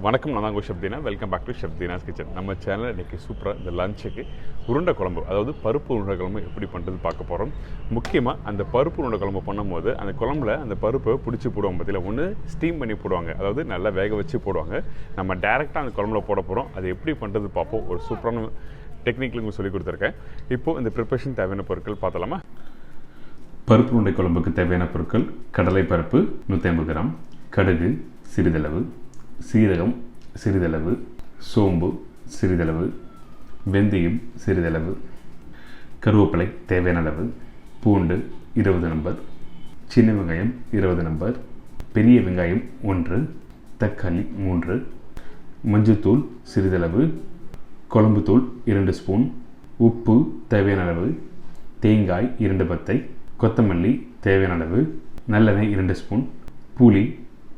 வணக்கம், நான் தான் chef Dheena. Welcome back to chef Dheena's kitchen. நம்ம சேனலில் இன்றைக்கி சூப்பராக இந்த லஞ்சுக்கு உருண்டை குழம்பு, அதாவது பருப்பு உருண்டை குழம்பு எப்படி பண்ணுறது பார்க்க போகிறோம். முக்கியமாக அந்த பருப்பு உருண்டை குழம்பு பண்ணும்போது அந்த குழம்புல அந்த பருப்பை பிடிச்சி போடுவாங்க. பற்றியில் ஒன்று ஸ்டீம் பண்ணி போடுவாங்க, அதாவது நல்லா வேக வச்சு போடுவாங்க. நம்ம டேரெக்டாக அந்த குழம்புல போட போகிறோம். அது எப்படி பண்ணுறது பார்ப்போம். ஒரு சூப்பரான டெக்னிக்கில் உங்களுக்கு சொல்லி கொடுத்துருக்கேன். இப்போது இந்த ப்ரிப்பரேஷன் தேவையான பொருட்கள் பார்த்தலாமா? பருப்பு உருண்டை குழம்புக்கு தேவையான பொருட்கள்: கடலை பருப்பு 150 கிராம், கடுகு சிறிதளவு, சீரகம் சிறிதளவு, சோம்பு சிறிதளவு, வெந்தயம் சிறிதளவு, கருவேப்பிலை தேவையான அளவு, பூண்டு 20 நம்பர், சின்ன வெங்காயம் 20 நம்பர், பெரிய வெங்காயம் 1, தக்காளி 3, மஞ்சள்தூள் சிறிதளவு, குழம்புத்தூள் 2 ஸ்பூன், உப்பு தேவையான அளவு, தேங்காய் 2 பத்தை, கொத்தமல்லி தேவையான அளவு, நல்லெண்ணெய் 2 ஸ்பூன், புளி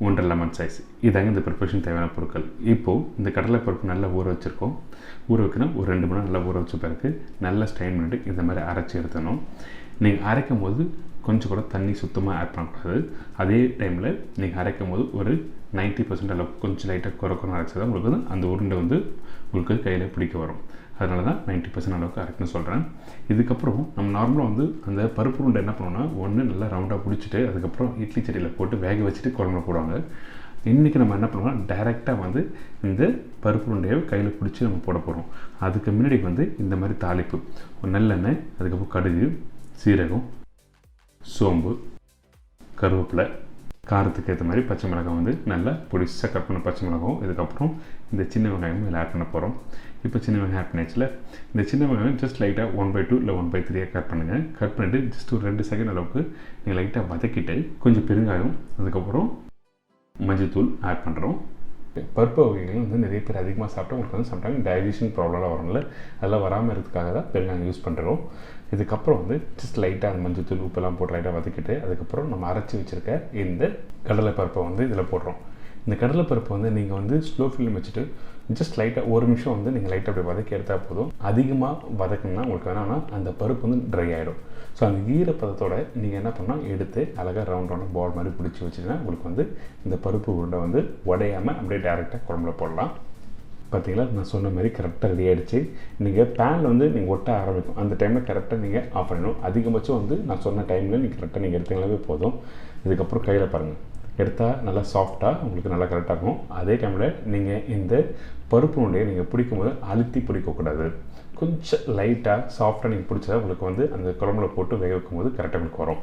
1 லெமன் சைஸ். இதாங்க இந்த ப்ரிப்பரேஷன் தேவையான பொருட்கள். இப்போது இந்த கடலை பருப்பு நல்லா ஊற வச்சுருக்கோம். ஊற வைக்கணும். ஒரு 2 மணி நேரம் நல்லா ஊற வச்ச பிறகு நல்லா ஸ்ட்ரெயின் பண்ணிவிட்டு இந்த மாதிரி அரைச்சி எடுத்துடணும். நீங்கள் அரைக்கும் போது கொஞ்சம் கூட தண்ணி சுத்தமாக ஆட் பண்ணக்கூடாது. அதே டைமில் நீங்கள் அரைக்கும் போது ஒரு 90% அளவுக்கு கொஞ்சம் லைட்டாக குறை அரைச்சி தான் உங்களுக்கு வந்து அந்த உருண்டை வந்து உங்களுக்கு கையில் பிடிக்க வரும். அதனால தான் 90% அளவுக்கு அரைக்கணும்னு சொல்கிறேன். இதுக்கப்புறம் நம்ம நார்மலாக வந்து அந்த பருப்பு உருண்டை என்ன பண்ணுவோம்னா, ஒன்று நல்லா ரவுண்டாக பிடிச்சிட்டு அதுக்கப்புறம் இட்லி சட்டியில் போட்டு வேக வச்சுட்டு குழம்புல போடுவாங்க. இன்றைக்கி நம்ம என்ன பண்ணுவோம்னா, டைரெக்டாக வந்து இந்த பருப்பு உருண்டையை கையில் பிடிச்சி நம்ம போட போகிறோம். அதுக்கு முன்னாடி வந்து இந்த மாதிரி தாளிப்பு, ஒரு நல்லெண்ணெய், அதுக்கப்புறம் கடுகு, சீரகம், சோம்பு, கருவேப்பிலை, காரத்துக்கு ஏற்ற மாதிரி பச்சை மிளகாய் வந்து நல்லா பொடிசாக கட் பண்ண பச்சை மிளகாவும், இதுக்கப்புறம் இந்த சின்ன வெங்காயமும் இதில் ஆட் பண்ண போகிறோம். இப்போ சின்ன வெங்காயம் ஆட் பண்ணியாச்சுல, இந்த சின்ன வெங்காயம் ஜஸ்ட் லைட்டாக 1/2 இல்லை 1/3 கட் பண்ணுங்கள். கட் பண்ணிவிட்டு ஜஸ்ட் ஒரு 2 செகண்ட் அளவுக்கு நீங்கள் லைட்டாக வதக்கிட்டு கொஞ்சம் பெருங்காயம், அதுக்கப்புறம் மஞ்சள்தூள் ஆட் பண்ணுறோம். பருப்பு வகைகள் வந்து நிறைய பேர் அதிகமாக சாப்பிட்டா உங்களுக்கு வந்து சம்டைம் டைஜஷன் ப்ராப்ளம்லாம் வரும்ல, அதெல்லாம் வராமல் இருக்கிறதுக்காக தான் பெருங்காயம் யூஸ் பண்ணுறோம். இதுக்கப்புறம் வந்து ஜஸ்ட் லைட்டாக அந்த மஞ்சள்தூள் உப்பெல்லாம் போட்டு லைட்டாக வதக்கிட்டு அதுக்கப்புறம் நம்ம அரைச்சி வச்சுருக்க இந்த கடலை பருப்பை வந்து இதில் போடுறோம். இந்த கடலை பருப்பு வந்து நீங்கள் வந்து ஸ்லோ ஃப்ளேம் வச்சுட்டு ஜஸ்ட் லைட்டாக 1 நிமிஷம் வந்து நீங்கள் லைட்டாக அப்படி வதக்கி எடுத்தால் போதும். அதிகமாக வதக்கணும்னா உங்களுக்கு என்னன்னா அந்த பருப்பு வந்து ட்ரை ஆகிடும். ஸோ அந்த ஈரப்பதத்தோட நீங்கள் என்ன பண்ணால் எடுத்து அழகாக ரவுண்டான பால் மாதிரி பிடிச்சி வச்சுன்னா உங்களுக்கு வந்து இந்த பருப்பு உருண்டை வந்து உடையாமல் அப்படியே டேரெக்டாக குழம்புல போடலாம். பார்த்தீங்களா, நான் சொன்ன மாதிரி கரெக்டாக ரெடி ஆகிடுச்சு. நீங்கள் பேனில் வந்து நீங்கள் ஒட்ட ஆரம்பிக்கும் அந்த டைமில் கரெக்டாக நீங்கள் ஆஃப் பண்ணணும். அதிகபட்சம் வந்து நான் சொன்ன டைமில் நீங்கள் கரெக்டாக நீங்கள் எடுத்தீங்களாவே போதும். இதுக்கப்புறம் கையில் பாருங்கள், எடுத்தால் நல்லா சாஃப்டாக உங்களுக்கு நல்லா கரெக்டாக இருக்கும். அதே டைமில் நீங்கள் இந்த பருப்பு உருண்டையை நீங்கள் பிடிக்கும்போது அழுத்தி பிடிக்கக்கூடாது. கொஞ்சம் லைட்டாக சாஃப்டாக நீங்கள் பிடிச்சா உங்களுக்கு வந்து அந்த குழம்புல போட்டு வேக வைக்கும்போது கரெக்டாக உங்களுக்கு வரும்.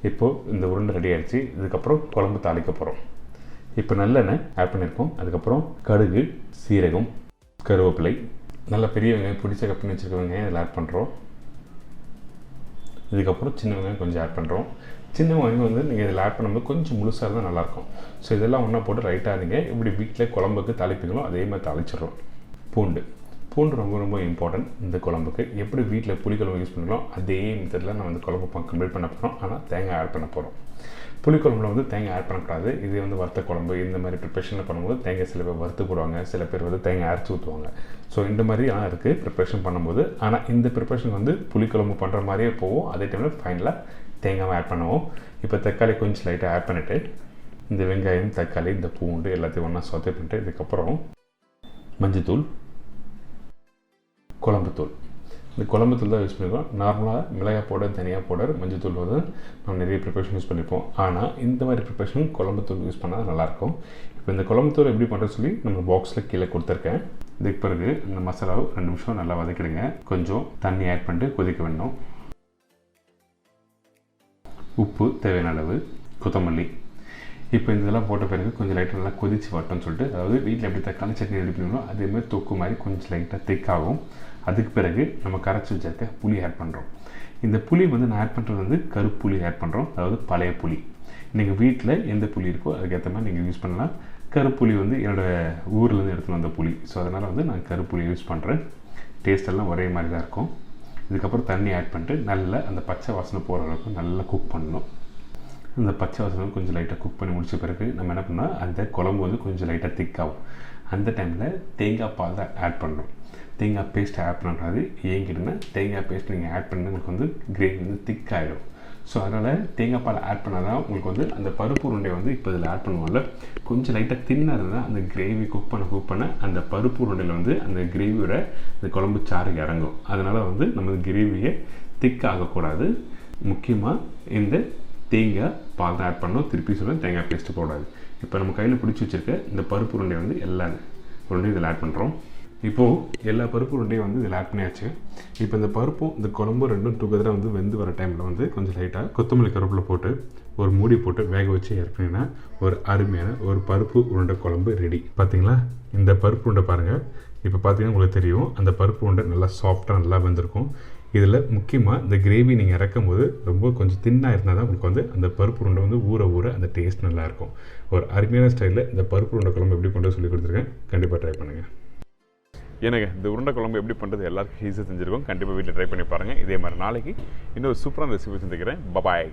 இப்போது இந்த உருண்டை ரெடி ஆகிடுச்சு. இதுக்கப்புறம் குழம்பு தாளிக்க போகிறோம். இப்போ நல்லெண்ணெய் ஆட் பண்ணியிருக்கோம். அதுக்கப்புறம் கடுகு, சீரகம், கருவேப்பிலை, நல்ல பெரிய வெங்காயம் பிடிச்ச கட் பண்ணி வச்சுருக்க வெங்காயம் இதில் ஆட் பண்ணுறோம். இதுக்கப்புறம் சின்ன வெங்காயம் கொஞ்சம் ஆட் பண்ணுறோம். சின்ன வெங்காயம் வந்து நீங்கள் இதில் ஆட் பண்ணும்போது கொஞ்சம் முழுசாக இருந்தால் நல்லாயிருக்கும். ஸோ இதெல்லாம் ஒன்றா போட்டு ரைட்டாக நீங்கள் எப்படி வீட்டில் குழம்புக்கு தாளிப்பீங்களோ அதே மாதிரி தாளிச்சிடுறோம். பூண்டு ரொம்ப ரொம்ப இம்பார்ட்டன்ட் இந்த குழம்புக்கு. எப்படி வீட்டில் புளிக்குழம்பு யூஸ் பண்ணுறோம் அதே மெத்தடில் நம்ம வந்து குழம்பு கம்ப்ளீட் பண்ண போகிறோம். ஆனால் தேங்காய் ஆட் பண்ண போகிறோம். புளிக்குழம்புல வந்து தேங்காய் ஆட் பண்ணக்கூடாது. இது வந்து வறுத்த குழம்பு இந்த மாதிரி ப்ரிப்ரேஷனில் பண்ணும்போது தேங்காய் சில பேர் வறுத்து போடுவாங்க, சில பேர் வந்து தேங்காய் அரைச்சி ஊற்றுவாங்க. ஸோ இந்த மாதிரி எல்லாம் இருக்குது ப்ரிப்ரேஷன் பண்ணும்போது. ஆனால் இந்த ப்ரிப்ரேஷன் வந்து புளிக்குழம்பு பண்ணுற மாதிரியே போவோம். அதே டைமில் ஃபைனலாக தேங்காய் ஆட் பண்ணுவோம். இப்போ தக்காளி கொஞ்சம் லைட்டாக ஆட் பண்ணிவிட்டு இந்த வெங்காயம், தக்காளி, இந்த பூண்டு எல்லாத்தையும் ஒன்றா சொத்தை பண்ணிட்டு இதுக்கப்புறம் மஞ்சள்தூள், குழம்புத்தூள். இந்த குழம்புத்தூள் தான் யூஸ் பண்ணியிருக்கோம். நார்மலாக மிளகாய் பவுடர், தனியா பவுடர், மஞ்சள்தூள் வந்து நம்ம நிறைய ப்ரிப்பரேஷன் யூஸ் பண்ணியிருப்போம். ஆனால் இந்த மாதிரி ப்ரிப்பரேஷன் குழம்புத்தூள் யூஸ் பண்ணால் நல்லாயிருக்கும். இப்போ இந்த குழம்புத்தூள் எப்படி பண்ணுறது சொல்லி நம்ம பாக்ஸில் கீழே கொடுத்துருக்கேன். இதுக்கு பிறகு இந்த மசாலாவை 2 நிமிஷம் நல்லா வதக்கிடுங்க. கொஞ்சம் தண்ணி ஆட் பண்ணிட்டு கொதிக்க வேணும். உப்பு தேவையான அளவு, கொத்தமல்லி. இப்போ இதெல்லாம் போட்ட பிறகு கொஞ்சம் லைட்டாக நல்லா கொதிச்சு வரட்டும்னு சொல்லிட்டு, அதாவது வீட்டில் எப்படி தக்காளி சட்னி ரெடி பண்ணுவோம் அதேமாதிரி தொக்கு மாதிரி கொஞ்சம் லைட்டாக திக்காகும். அதுக்கு பிறகு நம்ம கரைச்சி வச்சிருக்க புளி ஆட் பண்ணுறோம். இந்த புளி வந்து நான் ஆட் பண்ணுறது வந்து கருப்புளி ஆட் பண்ணுறோம், அதாவது பழைய புளி. நீங்கள் வீட்டில் எந்த புளி இருக்கோ அதுக்கேற்ற மாதிரி நீங்கள் யூஸ் பண்ணலாம். கருப்புளி வந்து என்னோடய ஊர்லேருந்து எடுத்துகிட்டு வந்த புளி. ஸோ அதனால் வந்து நான் கருப்புளி யூஸ் பண்ணுறேன். டேஸ்டெல்லாம் ஒரே மாதிரி தான் இருக்கும். இதுக்கப்புறம் தண்ணி ஆட் பண்ணிட்டு நல்லா அந்த பச்சை வாசனை போகிற அளவுக்கு நல்லா குக் பண்ணணும். அந்த பச்சை வாசனை கொஞ்சம் லைட்டாக குக் பண்ணி முடிச்ச பிறகு நம்ம என்ன பண்ணால் அந்த குழம்பு வந்து கொஞ்சம் லைட்டாக திக்காகும். அந்த டைமில் தேங்காய் பால் தான் ஆட் பண்ணுறோம். தேங்காய் பேஸ்ட் ஆட் பண்ணுறது ஏங்கிட்டுனா தேங்காய் பேஸ்ட் நீங்கள் ஆட் பண்ணி உங்களுக்கு வந்து கிரேவி வந்து திக்காகிடும். ஸோ அதனால் தேங்காய் பால் ஆட் பண்ணால் தான் உங்களுக்கு வந்து அந்த பருப்பு உருண்டை வந்து இப்போ இதில் ஆட் பண்ணுவோம்ல கொஞ்சம் லைட்டாக தின்னாக இருந்தால் அந்த கிரேவி குக் பண்ண அந்த பருப்பு உருண்டையில் வந்து அந்த கிரேவியோட அந்த குழம்பு சாறு இறங்கும். அதனால் வந்து நம்ம கிரேவியை திக் ஆகக்கூடாது. முக்கியமாக இந்த தேங்காய் பால் தான் ஆட் பண்ணணும். திருப்பி சொல்ல தேங்காய் பேஸ்ட்டு போடாது. இப்போ நம்ம கையில் பிடிச்சி வச்சுருக்க இந்த பருப்பு உருண்டை வந்து எல்லா உருண்டையும் இதில் ஆட் பண்ணுறோம். இப்போது எல்லா பருப்பு உருண்டையும் வந்து இதில் ஆட் பண்ணியாச்சு. இப்போ இந்த பருப்பும் இந்த குழம்பும் ரெண்டும் டுகெதராக வந்து வெந்து வர டைமில் வந்து கொஞ்சம் லைட்டாக கொத்தமல்லி கருவேப்பிலை போட்டு ஒரு மூடி போட்டு வேக வச்சு இறக்குனீங்கன்னா ஒரு அருமையான ஒரு பருப்பு உருண்டை குழம்பு ரெடி. பார்த்தீங்களா, இந்த பருப்பு உருண்டை பாருங்கள். இப்போ பார்த்தீங்கன்னா உங்களுக்கு தெரியும் அந்த பருப்பு உருண்டை நல்லா சாஃப்டாக நல்லா வெந்திருக்கும். இதில் முக்கியமாக இந்த கிரேவி நீங்கள் இறக்கும் போது ரொம்ப கொஞ்சம் தின்னாக இருந்தால் தான் உங்களுக்கு வந்து அந்த பருப்பு உருண்டை வந்து ஊற அந்த டேஸ்ட் நல்லாயிருக்கும். ஒரு அருமையான ஸ்டைலில் இந்த பருப்பு உருண்டை குழம்பு எப்படி பண்ணுறது சொல்லி கொடுத்துருக்கேன். கண்டிப்பாக ட்ரை பண்ணுங்கள். எனக்கு இந்த உருண்டை குழம்பு எப்படி பண்ணுறது எல்லாருக்கும் ஈஸியாக செஞ்சுருக்கோம். கண்டிப்பாக வீட்டில் ட்ரை பண்ணி பாருங்கள். இதே மாதிரி நாளைக்கு இன்னொரு சூப்பரான ரெசிபி செஞ்சுக்கிறேன். பாய்.